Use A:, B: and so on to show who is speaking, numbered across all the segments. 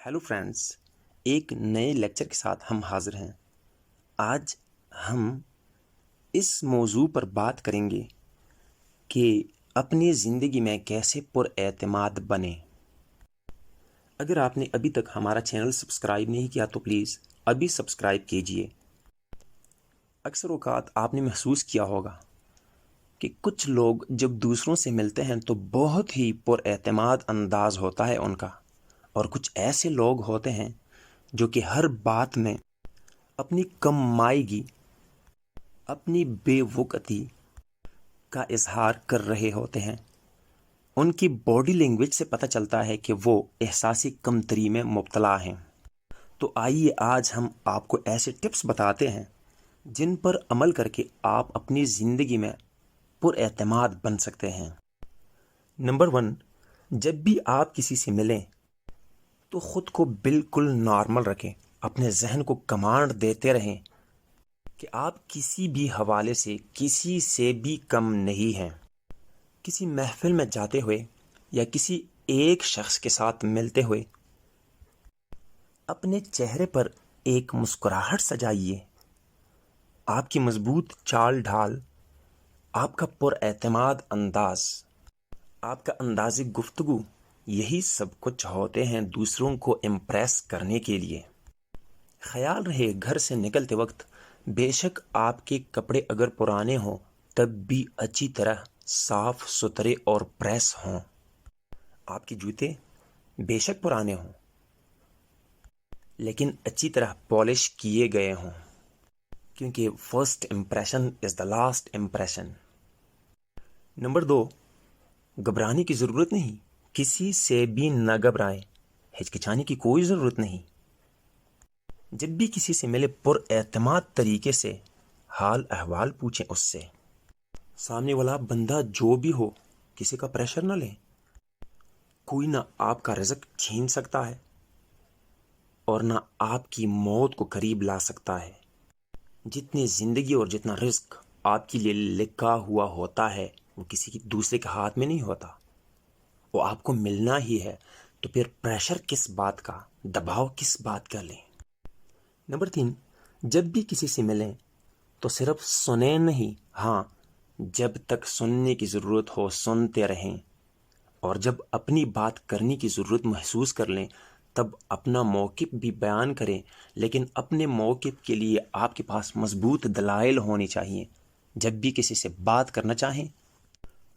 A: Hello friends, एक नए lecture के साथ हम हाज़िर हैं। आज हम इस मौजू पर बात करेंगे कि अपनी ज़िंदगी में कैसे पुरएतमाद बने। अगर आपने अभी तक हमारा चैनल सब्सक्राइब नहीं किया तो प्लीज़ अभी सब्सक्राइब कीजिए। अक्सर औक़ात आपने महसूस किया होगा कि कुछ लोग जब दूसरों से मिलते हैं तो बहुत ही पुरएतमाद अंदाज़ होता है उनका, और कुछ ऐसे लोग होते हैं जो कि हर बात में अपनी कमाईगी, अपनी बेवकूफ़ी का इजहार कर रहे होते हैं। उनकी बॉडी लैंग्वेज से पता चलता है कि वो एहसासी कमतरी में मुब्तला हैं। तो आइए आज हम आपको ऐसे टिप्स बताते हैं जिन पर अमल करके आप अपनी ज़िंदगी में पुरएतमाद बन सकते हैं। नंबर 1, जब भी आप किसी से मिलें तो ख़ुद को बिल्कुल नॉर्मल रखें। अपने जहन को कमांड देते रहें कि आप किसी भी हवाले से किसी से भी कम नहीं हैं। किसी महफिल में जाते हुए या किसी एक शख्स के साथ मिलते हुए अपने चेहरे पर एक मुस्कुराहट सजाइए। आपकी मजबूत चाल ढाल, आपका पुरएतमाद अंदाज, आपका अंदाज़े गुफ्तगू, यही सब कुछ होते हैं दूसरों को इम्प्रेस करने के लिए। ख्याल रहे घर से निकलते वक्त बेशक आपके कपड़े अगर पुराने हों तब भी अच्छी तरह साफ सुथरे और प्रेस हों। आपके जूते बेशक पुराने हों लेकिन अच्छी तरह पॉलिश किए गए हों, क्योंकि first impression is the last impression. Number 2, घबराने की ज़रूरत नहीं। किसी से भी न घबराएं, हिचकिचाने की कोई ज़रूरत नहीं। जब भी किसी से मिले पुरएतमाद तरीके से हाल अहवाल पूछें उससे। सामने वाला बंदा जो भी हो, किसी का प्रेशर न लें। कोई ना आपका रिज़्क छीन सकता है और ना आपकी मौत को करीब ला सकता है। जितनी ज़िंदगी और जितना रिज़्क आपके लिए लिखा हुआ होता है वो किसी की दूसरे के हाथ में नहीं होता, वो आपको मिलना ही है। तो फिर प्रेशर किस बात का, दबाव किस बात का लें। नंबर 3, जब भी किसी से मिलें तो सिर्फ सुने नहीं, हाँ, जब तक सुनने की ज़रूरत हो सुनते रहें, और जब अपनी बात करने की ज़रूरत महसूस कर लें तब अपना मौक़िफ़ भी बयान करें। लेकिन अपने मौक़िफ़ के लिए आपके पास मजबूत दलाइल होनी चाहिए। जब भी किसी से बात करना चाहें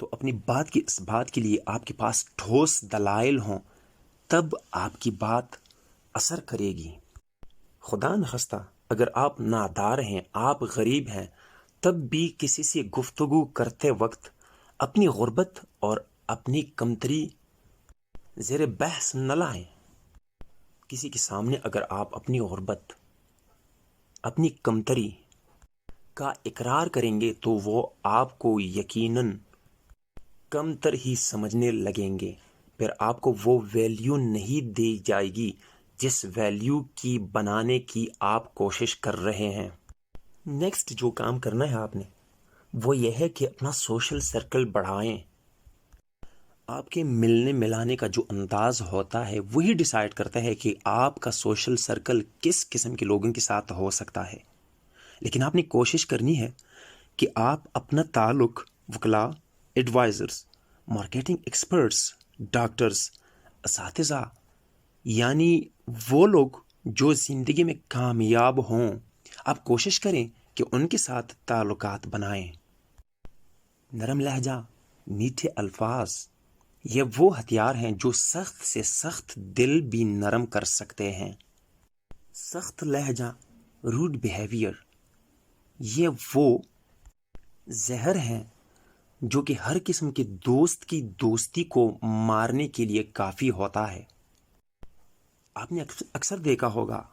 A: तो अपनी बात की इस बात के लिए आपके पास ठोस दलाइल हों, तब आपकी बात असर करेगी। खुदा न खास्ता अगर आप नादार हैं, आप गरीब हैं, तब भी किसी से गुफ्तगू करते वक्त अपनी गुर्बत और अपनी कमतरी ज़ेर बहस न लाएं। किसी के सामने अगर आप अपनी गुर्बत, अपनी कमतरी का इकरार करेंगे तो वो आपको यकीनन कमतर ही समझने लगेंगे। फिर आपको वो वैल्यू नहीं दी जाएगी जिस वैल्यू की बनाने की आप कोशिश कर रहे हैं। नेक्स्ट जो काम करना है आपने वो ये है कि अपना सोशल सर्कल बढ़ाएं। आपके मिलने मिलाने का जो अंदाज़ होता है वही डिसाइड करता है कि आपका सोशल सर्कल किस किस्म के लोगों के साथ हो सकता है। लेकिन आपने कोशिश करनी है कि आप अपना ताल्लुक वकला, एडवाइज़र्स, मार्केटिंग एक्सपर्ट्स, डॉक्टर्स, असातिज़ा, यानी वो लोग जो ज़िंदगी में कामयाब हों, आप कोशिश करें कि उनके साथ ताल्लुकात बनाएं। नरम लहजा, मीठे अल्फाज, ये वो हथियार हैं जो सख्त से सख्त दिल भी नरम कर सकते हैं। सख्त लहजा, रूड बिहेवियर, ये वो जहर हैं जो कि हर किस्म के दोस्त की दोस्ती को मारने के लिए काफ़ी होता है। आपने अक्सर देखा होगा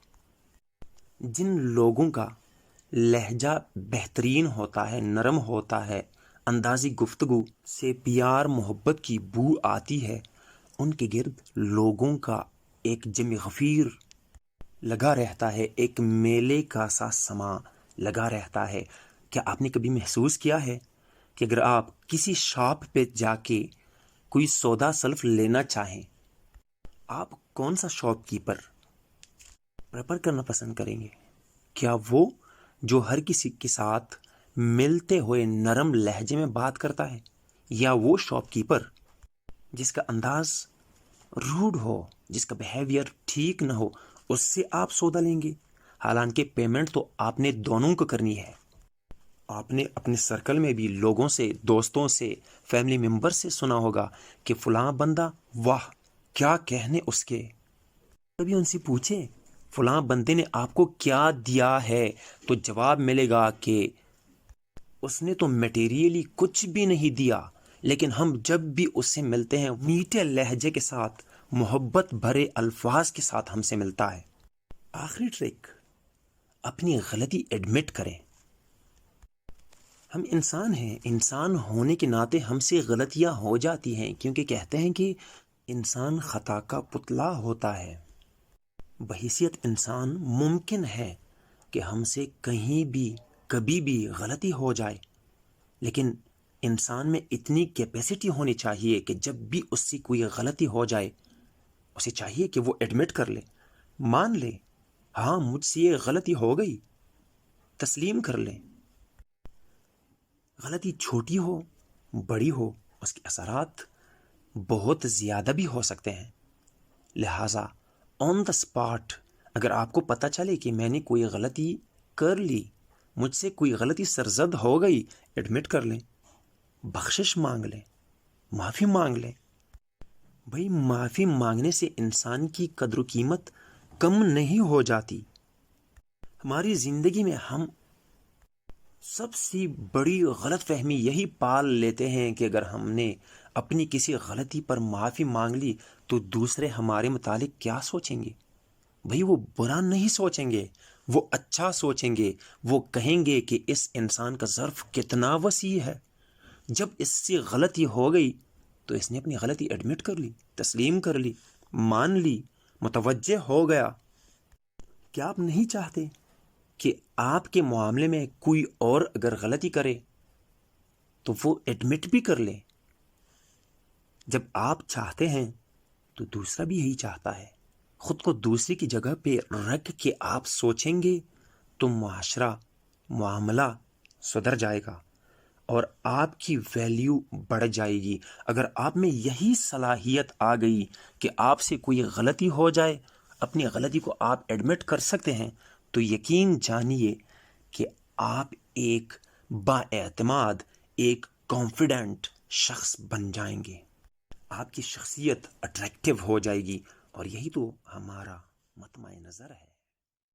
A: जिन लोगों का लहजा बेहतरीन होता है, नरम होता है, अंदाज़ी गुफ्तगू से प्यार मोहब्बत की बू आती है, उनके गिर्द लोगों का एक जम गफ़ीर लगा रहता है, एक मेले का सा समा लगा रहता है। क्या आपने कभी महसूस किया है कि अगर आप किसी शॉप पे जाके कोई सौदा सल्फ लेना चाहें, आप کون سا شاپ کیپر پریفر کرنا پسند کریں گے؟ کیا وہ جو ہر کسی کے ساتھ ملتے ہوئے نرم لہجے میں بات کرتا ہے، یا وہ شاپ کیپر جس کا انداز روڈ ہو، جس کا بیہیویئر ٹھیک نہ ہو، اس سے آپ سودا لیں گے؟ حالانکہ پیمنٹ تو آپ نے دونوں کو کرنی ہے۔ آپ نے اپنے سرکل میں بھی لوگوں سے، دوستوں سے، فیملی ممبر سے سنا ہوگا کہ فلاں بندہ، واہ کیا کہنے اس کے۔ کبھی ان سے پوچھیں فلاں بندے نے آپ کو کیا دیا ہے، تو جواب ملے گا کہ اس نے تو میٹیریلی کچھ بھی نہیں دیا، لیکن ہم جب بھی اس سے ملتے ہیں میٹھے لہجے کے ساتھ، محبت بھرے الفاظ کے ساتھ ہم سے ملتا ہے۔ آخری ٹرک، اپنی غلطی ایڈمٹ کریں۔ ہم انسان ہیں، انسان ہونے کے ناطے ہم سے غلطیاں ہو جاتی ہیں، کیونکہ کہتے ہیں کہ انسان خطا کا پتلا ہوتا ہے۔ بحیثیت انسان ممکن ہے کہ ہم سے کہیں بھی کبھی بھی غلطی ہو جائے، لیکن انسان میں اتنی کیپیسٹی ہونی چاہیے کہ جب بھی اس سے کوئی غلطی ہو جائے، اسے چاہیے کہ وہ ایڈمٹ کر لے، مان لے، ہاں مجھ سے یہ غلطی ہو گئی، تسلیم کر لے۔ غلطی چھوٹی ہو بڑی ہو، اس کے اثرات بہت زیادہ بھی ہو سکتے ہیں، لہٰذا آن دا اسپاٹ اگر آپ کو پتہ چلے کہ میں نے کوئی غلطی کر لی، مجھ سے کوئی غلطی سرزد ہو گئی، ایڈمٹ کر لیں، بخشش مانگ لیں، معافی مانگ لیں۔ بھئی معافی مانگنے سے انسان کی قدر و قیمت کم نہیں ہو جاتی۔ ہماری زندگی میں ہم سب سے بڑی غلط فہمی یہی پال لیتے ہیں کہ اگر ہم نے اپنی کسی غلطی پر معافی مانگ لی تو دوسرے ہمارے متعلق کیا سوچیں گے؟ بھئی وہ برا نہیں سوچیں گے، وہ اچھا سوچیں گے، وہ کہیں گے کہ اس انسان کا ظرف کتنا وسیع ہے، جب اس سے غلطی ہو گئی تو اس نے اپنی غلطی ایڈمٹ کر لی، تسلیم کر لی، مان لی، متوجہ ہو گیا۔ کیا آپ نہیں چاہتے کہ آپ کے معاملے میں کوئی اور اگر غلطی کرے تو وہ ایڈمٹ بھی کر لے؟ جب آپ چاہتے ہیں تو دوسرا بھی یہی چاہتا ہے۔ خود کو دوسرے کی جگہ پہ رکھ کے آپ سوچیں گے تو معاشرہ، معاملہ سدھر جائے گا اور آپ کی ویلیو بڑھ جائے گی۔ اگر آپ میں یہی صلاحیت آ گئی کہ آپ سے کوئی غلطی ہو جائے، اپنی غلطی کو آپ ایڈمٹ کر سکتے ہیں، تو یقین جانیے کہ آپ ایک بااعتماد، ایک کانفیڈنٹ شخص بن جائیں گے۔ آپ کی شخصیت اٹریکٹیو ہو جائے گی، اور یہی تو ہمارا مطمع نظر ہے۔